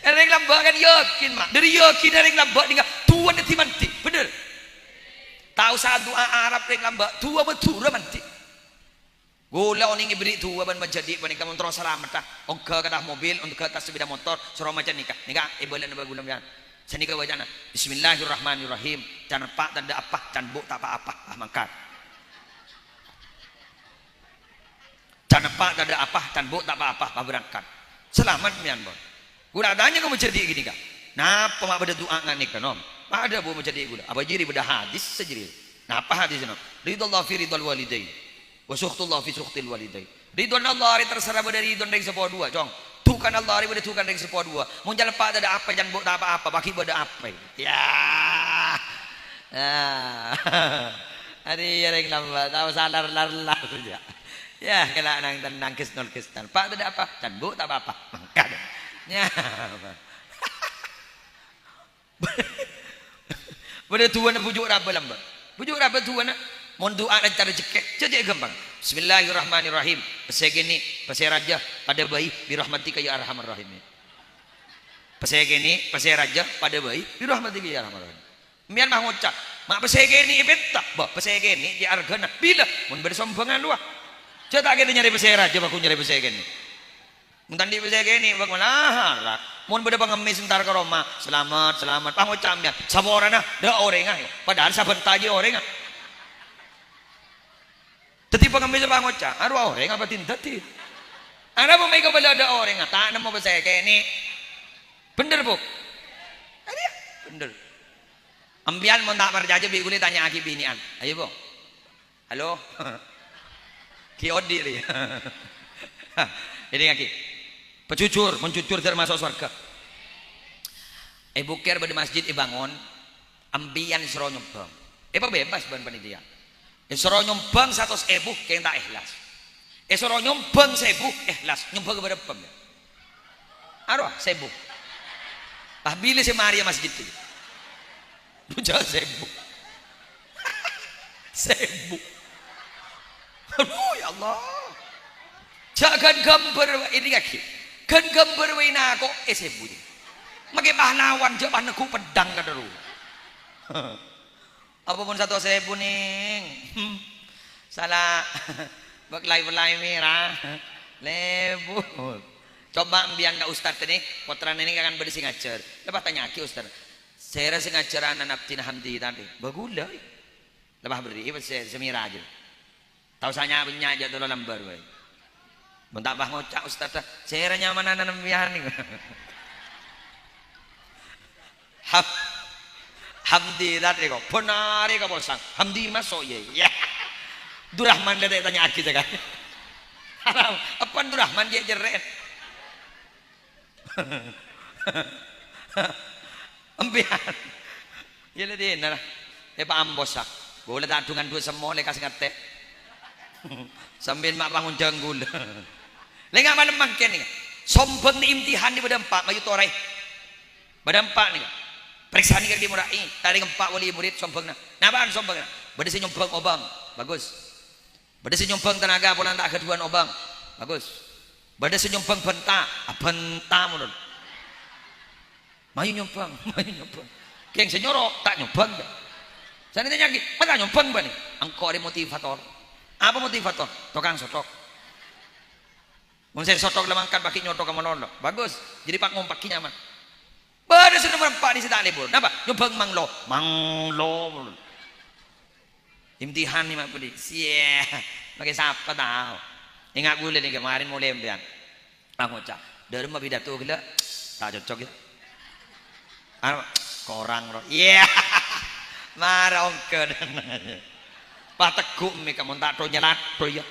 Reng lambak kan yakin mak. Dari yakin reng lambak tinggal tuan nanti mati. Bener. Tahu satu Arab reng lambak tua betul mati. Gula orang beri tua ban menjadi panika motor selamat dah. Ongka kadah mobil, ongka tas sepeda motor, suruh macam nikah. Nikah ibalan baguna bian. Senika wajana. Bismillahirrahmanirrahim. Jangan pak tanda apa, jangan bu tak apa-apa. Mangkat. Jangan pak tanda apa, jangan bu tak apa-apa. Berangkat. Selamat mian bon. Gula adanya kau menjadi gini kah? Napa mak beda doa ngan nikah nom? Ada bu menjadi gula. Apa jadi beda hadis sejiri. Napa hadis nom? Ridallah fi ridal walidain. Wa sukhtullah fi sukhtil walidain. Ridwan Allah hari terserah pada ridwan dari sepuluh dua, cong. Tukan Allah hari pada tukan dari sepuluh dua. Mun jalan pak ada apa jangan buat apa-apa, bagi pada apa. Ya. Hari yang lambat, tahu sadar lar saja. Ya, kena nang kis nol kistan. Pak ada apa? Jangan buat apa-apa. Mangkat. Ya. Pada tuan pujuk apa lambat? Pujuk apa tuan? Mohon doa dan cara cekek saja gampang. Bismillahirrahmanirrahim. Pasal gini, pasal raja pada bayi birahmatika ya arhamar rahim. Pasal gini, pasal raja pada bayi birahmatika ya arhamar rahim. Mian mah ngucap, mak pasal gini bentak, bah pasal gini di argana bila mun bersombongan luah. Coba kita nyari pasal raja, aku nyari pasal gini. Mun tadi pasal gini, bak malah. Mun beda pengemis sebentar ke Roma, selamat. Pak ngucap mian, saborana da orang padahal saben taji orang Teti pengemis apa ngocak? Aduh orang apa tinta ti? Anda mau mereka bela ada orang tak nama besar kayak ini. Bener bu? Ada bener. Ambian mau tak berjaja bi boleh tanya aki binian. Ayo bu. Halo. Ki odi li. Ini aki. Pecucur, mencucur termasuk surga. Buker pada masjid bangun. Ambian seronok bang. Bebas ban panitia. Suruh nyumbang 100.000 kayak tak ikhlas. Suruh nyumbang 1.000 ikhlas. Nyumbang kepada pem. Aduh 1.000. Ah bila si Maria masjid itu. Bujang 1.000. 1.000. Aduh ya Allah. Jangan gambar ini kaki. Kan gambar wina kok 1.000. Makai pahlawan jangan aku pedang kadaru. Apapun 1.000 ning salah berlai merah lebu coba ambian ke ustad ini potran ini akan berisi ngajar lepas tanya ki ustad saya rasa ngajaran anak tina hamdi tadi bagula lepas beri semira aja tahu saya punya aja dulu lambar baik bentak bah ngocak ustad saya nyaman anak ambian nih Hamdi tadi kok benar kok bosang Hamdi masuk ya Durrahman dia tanya aki kan apa Durrahman dia jeret ambian ya lagi nah Pak Ambosak boleh tadungan dua semua le kasih ngate sambil mak bangun janggul lengah mana makin nih sombong ni imtihan di badan Pak mayu torai badan Pak nih periksa nih di murai tadi empat wali murid sombongna nabaan sombongna bade nyumbang obang bagus bade nyumbang tenaga pulang tak keduan obang bagus bade nyumbang benta menurut mayu nyumbang keng senyorok tak nyumbang sana tanya lagi mana nyumbang bani engkau ada motivator apa motivator tukang sotok mun saya sotok lemangkan pakai nyotok kamu londo bagus jadi pak ngompak nyaman pada sudah merempak di situ libur. Napa? Nyumbang manglo. Imtihan ni mak pudi. Sia, pakai siapa tahu. Ingat gue ni kemarin mulai ambian. Aku cak, dari rumah pidato gila, tak cocok ya. Korang roh. Iya, marah ongker. Pak teguk mereka mau tak tahu nyelat ya.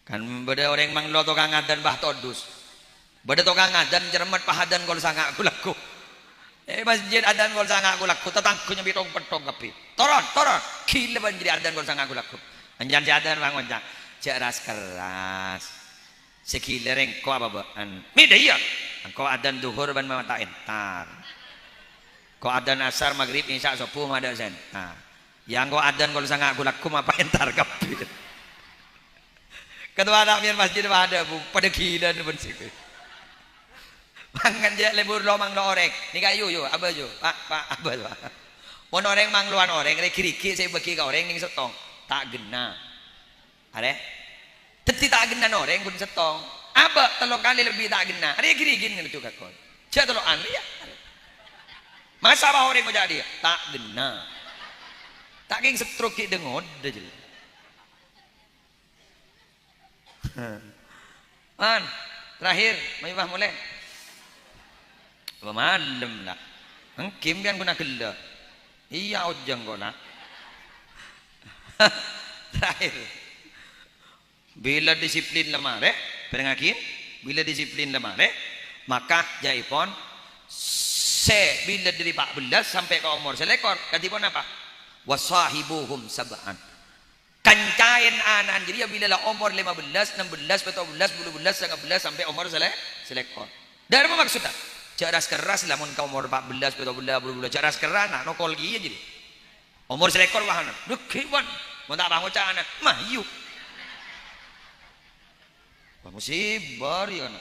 Kan beda orang manglo tukang ngadan bah todus beda tukang ngadan cermet pahadan kol sangak aku laku masjid adan kol sangak aku laku tetangkunya bitong petong kapi toron gila banjir adan kol sangak aku laku anjan si adan bangun ceras keras sekila rengko apa baan mida iya engkau adan duhur ban mata entar kau adan asar maghrib isya subuh ada sentar yang kau adan kol sangak aku laku apa entar kapi Ketua takmir masjid ada bu, pada gila depan situ. Mangan dia lebur lo mang lo orek. Ni kayu yo, apa yo? Pak, apa yo? Mon oreng mang luan oreng, reki saya bagi ke oreng ning setong. Tak gena. Are? Teti tak gena oreng pun setong. Apa telok kali lebih tak gena. Are kirigin gitu kakon. Cak telok an ya. Masa bah oreng ko jadi? Tak gena. Tak geng stroke dengod aja. Man, terakhir, mayubah mulai. Pemadam lah. Kim kan guna gila. Iya ojang kau nak. Terakhir. Bila disiplin lemah, pengakin. Bila disiplin lemah, maka jaipon. Bila dari 14 sampai ke umur selekor, katipun apa? Wasahibuhum sab'an. Kancain anan jadi bila lah umur 15, 16, 17, 18, 19 sampai umur selekor. Dari apa maksudnya? Cerdas keras lamun ka umur 14, 17, cerdas keras nak nokol gieu jadi. Umur selekor wahana. Dekiwan. Mun tak bangun cana, mah yu. Wah musibah ya na.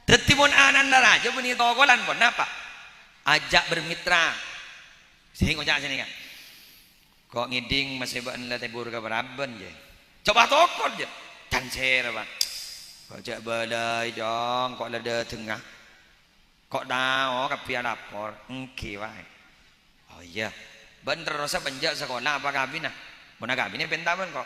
Tetimun anan raja beni tokolan pun apa? Ajak bermitra. Sehingga ngojak sini kan. Kok ngiding masih ban la tebur ka baraben je. Coba tokon je. Tan share bang. Kok jak balai dong, kok lada tengah. Kok dah ka pia lapor. Engki wae. Oh iya. Bener rasa penjak sekolah apa kabin ah? Mun kabin pentaban kok.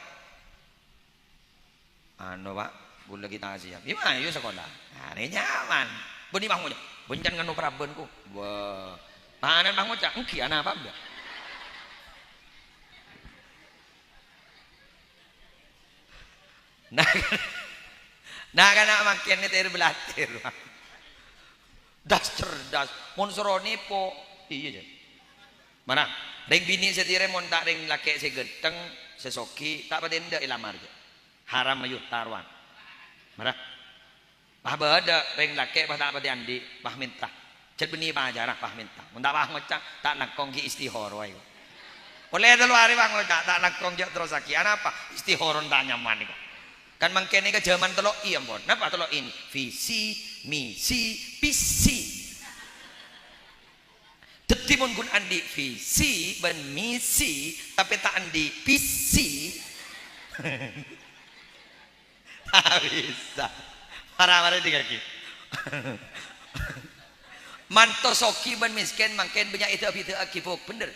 Anu Pak, bula kita siap. Gimana yo sekolah? Hari nyaman. Beni bangun je. Bencan nganu praben ku. Wah. Panen bangun cak engki ana apa enggak? Nah kana makin ni ter belatir. Das cerdas, mun sorone po. Iya je. Mana? Ring bini setire mun tak ring laki segenteng sesoki tak padenda ilamar je. Haram ayut tarwan. Mana? Pah bada ring laki pah tak padi andi, pah minta. Cet beni pah ajarah pah minta. Mun tak pah ngocak tak nakong ki istihor wae. Oleh dalu hari pah ngocak tak nakong je terus aki. Apa? Istihoron tak nyaman kok. Kan mangkene ke zaman telok iya ampun. Napa telok ini? Visi, misi, visi. Tetimun kun andi visi ben misi tapi tak andi visi. Tak bisa. Marah-marah di kaki. Mantosoki ben miskin mangken banyak itu akibuk bener.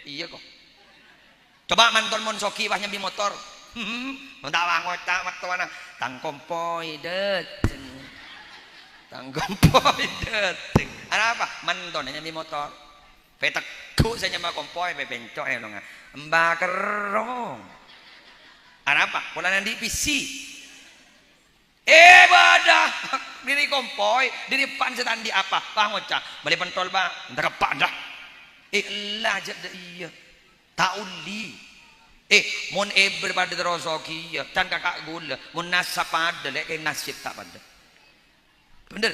Iya kok. Coba manton mon soki wah nyambi motor. Mentawang ngocak waktu mana tang kompoi deteng tang kompoi deteng ada apa manton nyambi motor petekku saya nyambi kompoi bebencok ya dong mbak kerong ada apa pola nanti PC badah diri kompoi diri pan setan di apa bang ngocak balik pentol bang entah kepak dah lah jadi iya tauli mun berpada terosoki ya tan kakak gula mun nasab pada lek nasib tak pada bener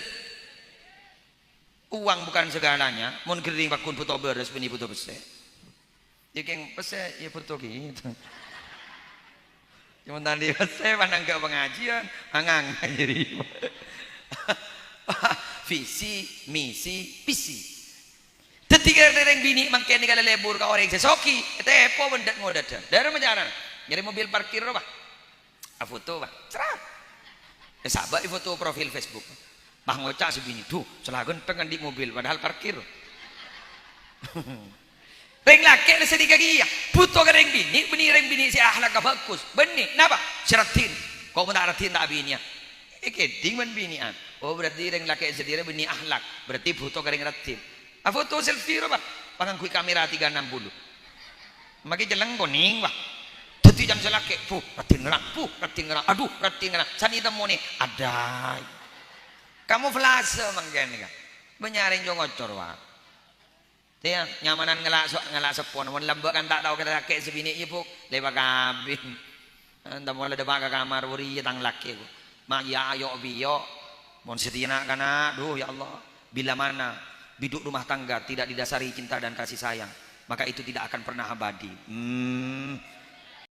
uang bukan segalanya mun kering bakun foto beres beni foto bese ya keng bese ya foto gitu cuma tadi bese panang ke pengajian angang jadi visi misi visi Ketika dereng bini mangkene kala lebur ka orang sesoki, tepo bendak ngodat. Dari menjalan, nyari mobil parkir apa? Foto bah, cerah. Sahabat foto profil Facebook. Bah ngocak si bini, tuh celah genteng di mobil, padahal parkir. Reng laki ada sedikit dia, butuh ke reng bini si ahlak bagus, benih, napa? Syaratin, kau pun tak ratin tak bininya. Keding men binian. Oh berarti reng laki sendiri bini ahlak, berarti butuh ke reng ratin. Foto selfie apa? Pangangkui kamera 360. Maki jeleng kuning wah. Jadi jam selake, ratin ngerang. Aduh, ratin ngerang. Sani temu nih, ada. Kamu flase mangkene kan. Benyaring jo ngocor wah. Dia nyamanan ngelak sepon. Mun lembek kan tak tahu kita laki sebini ibu lewat kabin. Entah mulai debat ke kamar wuri tang laki ku. Mak ya ayo biyo. Mun setina kana, duh ya Allah. Bila mana biduk rumah tangga tidak didasari cinta dan kasih sayang, maka itu tidak akan pernah abadi.